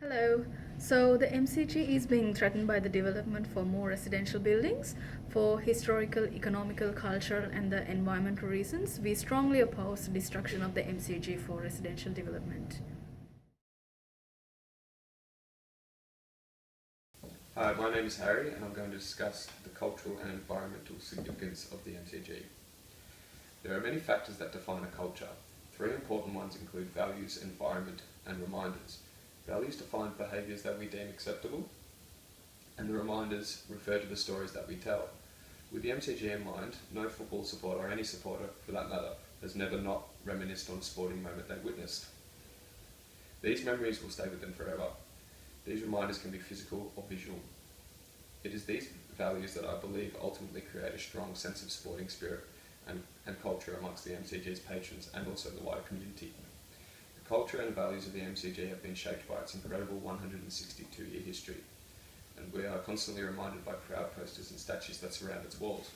Hello. So the MCG is being threatened by the development for more residential buildings. For historical, economical, cultural, and the environmental reasons, we strongly oppose the destruction of the MCG for residential development. Hi, my name is Harry and I'm going to discuss the cultural and environmental significance of the MCG. There are many factors that define a culture. Three important ones include values, environment, and reminders. Values define behaviours that we deem acceptable, and the reminders refer to the stories that we tell. With the MCG in mind, no football supporter, or any supporter for that matter, has never not reminisced on a sporting moment they witnessed. These memories will stay with them forever. These reminders can be physical or visual. It is these values that I believe ultimately create a strong sense of sporting spirit and culture amongst the MCG's patrons and also the wider community. The culture and values of the MCG have been shaped by its incredible 162-year history, and we are constantly reminded by proud posters and statues that surround its walls.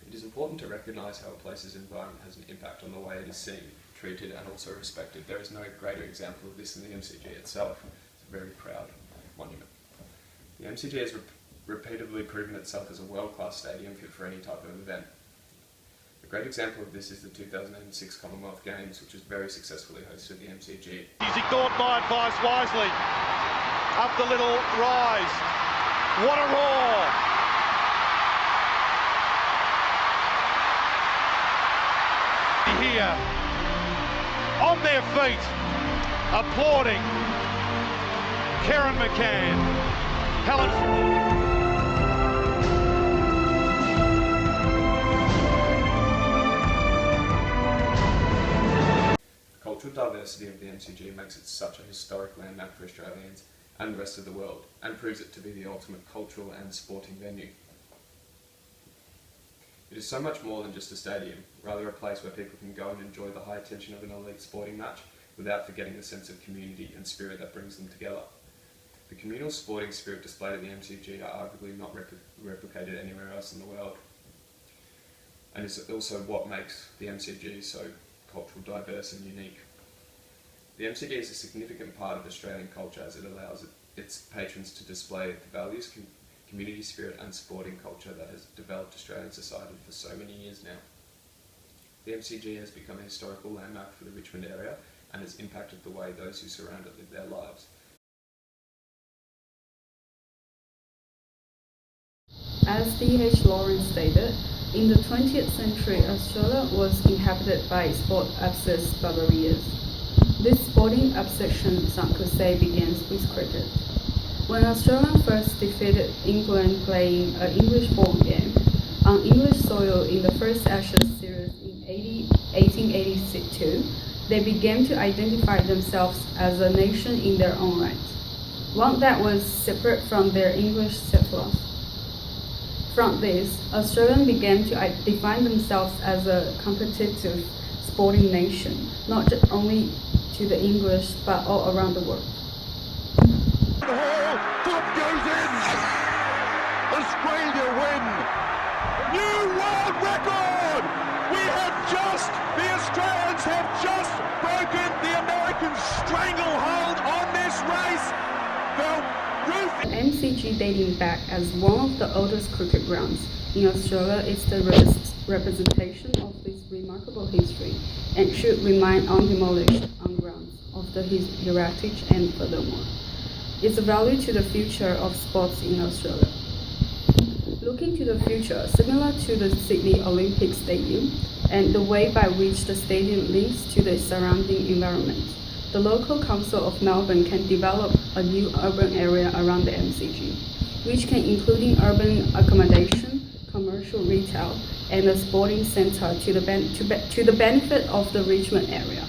It is important to recognise how a place's environment has an impact on the way it is seen, treated and also respected. There is no greater example of this than the MCG itself. It's a very proud monument. The MCG has repeatedly proven itself as a world-class stadium fit for any type of event. A great example of this is the 2006 Commonwealth Games, which was very successfully hosted at the MCG. He's ignored my advice wisely. Up the little rise. What a roar! Here, on their feet, applauding Karen McCann, Helen. The cultural diversity of the MCG makes it such a historic landmark for Australians and the rest of the world, and proves it to be the ultimate cultural and sporting venue. It is so much more than just a stadium, rather a place where people can go and enjoy the high tension of an elite sporting match without forgetting the sense of community and spirit that brings them together. The communal sporting spirit displayed at the MCG are arguably not replicated anywhere else in the world, and is also what makes the MCG so cultural, diverse and unique. The MCG is a significant part of Australian culture as it allows its patrons to display the values, community spirit and sporting culture that has developed Australian society for so many years now. The MCG has become a historical landmark for the Richmond area and has impacted the way those who surround it live their lives. As D.H. Lawrence stated, in the 20th century, Australia was inhabited by sport-obsessed barbarians. This sporting obsession, some could say, begins with cricket. When Australia first defeated England playing an English-born game on English soil in the first Ashes series in 1882, they began to identify themselves as a nation in their own right, one that was separate from their English settlers. From this, Australians began to define themselves as a competitive sporting nation, not just only to the English, but all around the world. The ball, top goes in! Australia win! New world record! The Australians have just broken the American stranglehold on this race! The MCG, dating back as one of the oldest cricket grounds in Australia, is the representation of this remarkable history and should remain undemolished on grounds of the heritage and furthermore. It's a value to the future of sports in Australia. Looking to the future, similar to the Sydney Olympic Stadium and the way by which the stadium links to the surrounding environment, the local council of Melbourne can develop a new urban area around the MCG, which can include urban accommodation, commercial retail, and a sporting centre to the benefit of the Richmond area.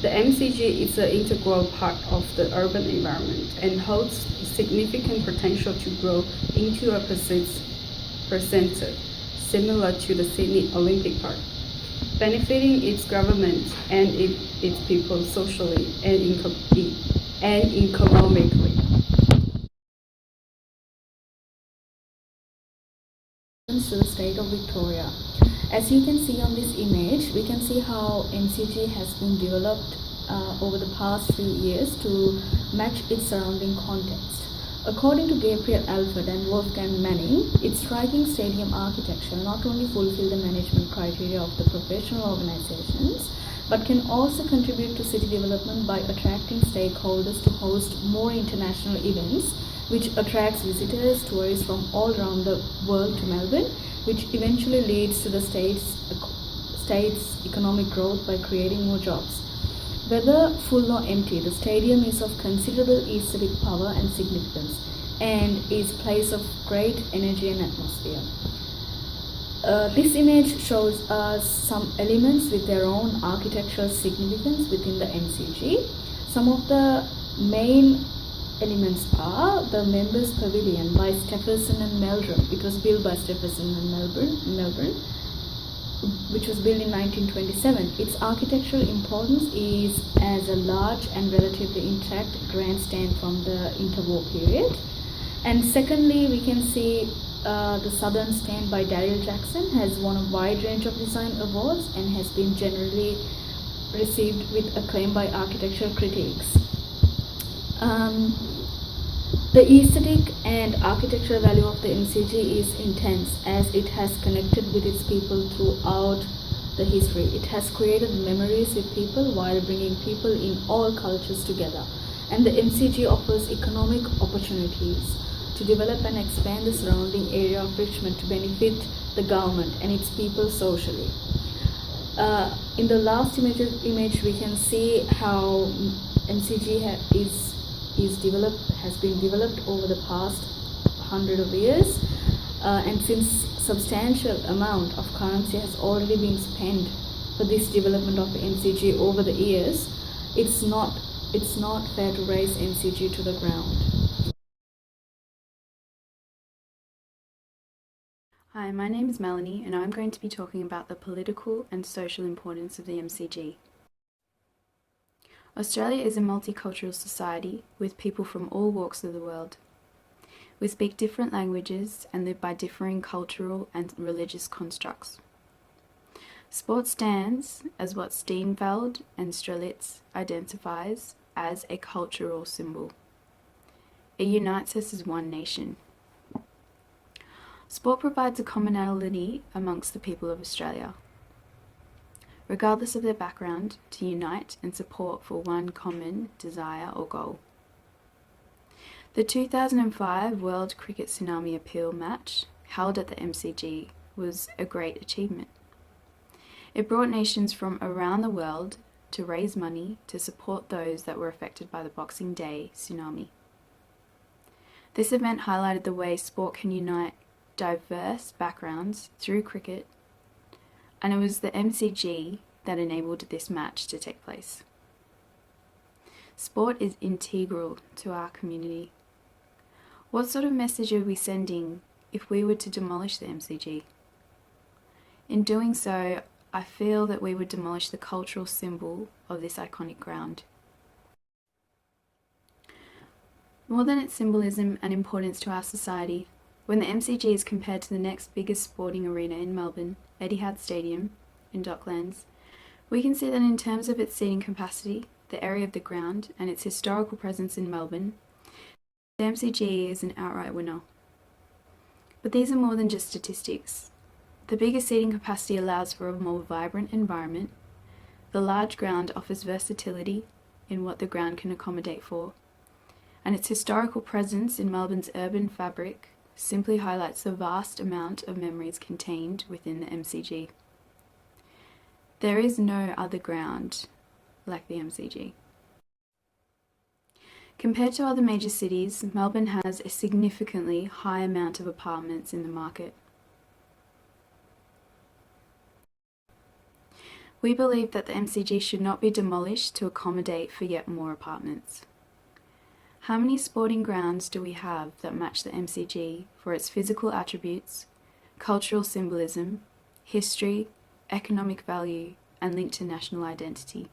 The MCG is an integral part of the urban environment and holds significant potential to grow into a precinct similar to the Sydney Olympic Park, benefiting its government and its people socially and economically. To the state of Victoria. As you can see on this image, we can see how MCG has been developed over the past few years to match its surrounding context. According to Gabriel Alford and Wolfgang Manning, its striking stadium architecture not only fulfill the management criteria of the professional organizations, but can also contribute to city development by attracting stakeholders to host more international events, which attracts visitors, tourists from all around the world to Melbourne, which eventually leads to the state's economic growth by creating more jobs. Whether full or empty, the stadium is of considerable aesthetic power and significance, and is a place of great energy and atmosphere. This image shows us some elements with their own architectural significance within the MCG. Some of the main elements are the Members Pavilion by Stephenson and Meldrum. It was built by Stephenson and Melbourne, which was built in 1927. Its architectural importance is as a large and relatively intact grandstand from the interwar period. And secondly, we can see the Southern Stand by Daryl Jackson has won a wide range of design awards and has been generally received with acclaim by architectural critics. The aesthetic and architectural value of the MCG is intense, as it has connected with its people throughout the history. It has created memories with people while bringing people in all cultures together. And the MCG offers economic opportunities to develop and expand the surrounding area of Richmond to benefit the government and its people socially. In the last image we can see how MCG has been developed over the past 100 of years, and since substantial amount of currency has already been spent for this development of MCG over the years, it's not fair to raise MCG to the ground. Hi, my name is Melanie, and I'm going to be talking about the political and social importance of the MCG. Australia is a multicultural society with people from all walks of the world. We speak different languages and live by differing cultural and religious constructs. Sport stands as what Steenveld and Strelitz identifies as a cultural symbol. It unites us as one nation. Sport provides a commonality amongst the people of Australia, regardless of their background, to unite and support for one common desire or goal. The 2005 World Cricket Tsunami Appeal match, held at the MCG, was a great achievement. It brought nations from around the world to raise money to support those that were affected by the Boxing Day tsunami. This event highlighted the way sport can unite diverse backgrounds through cricket, and it was the MCG that enabled this match to take place. Sport is integral to our community. What sort of message are we sending if we were to demolish the MCG? In doing so, I feel that we would demolish the cultural symbol of this iconic ground. More than its symbolism and importance to our society, when the MCG is compared to the next biggest sporting arena in Melbourne, Etihad Stadium in Docklands, we can see that in terms of its seating capacity, the area of the ground, and its historical presence in Melbourne, the MCG is an outright winner. But these are more than just statistics. The bigger seating capacity allows for a more vibrant environment. The large ground offers versatility in what the ground can accommodate for, and its historical presence in Melbourne's urban fabric simply highlights the vast amount of memories contained within the MCG. There is no other ground like the MCG. Compared to other major cities, Melbourne has a significantly high amount of apartments in the market. We believe that the MCG should not be demolished to accommodate for yet more apartments. How many sporting grounds do we have that match the MCG for its physical attributes, cultural symbolism, history, economic value, and link to national identity?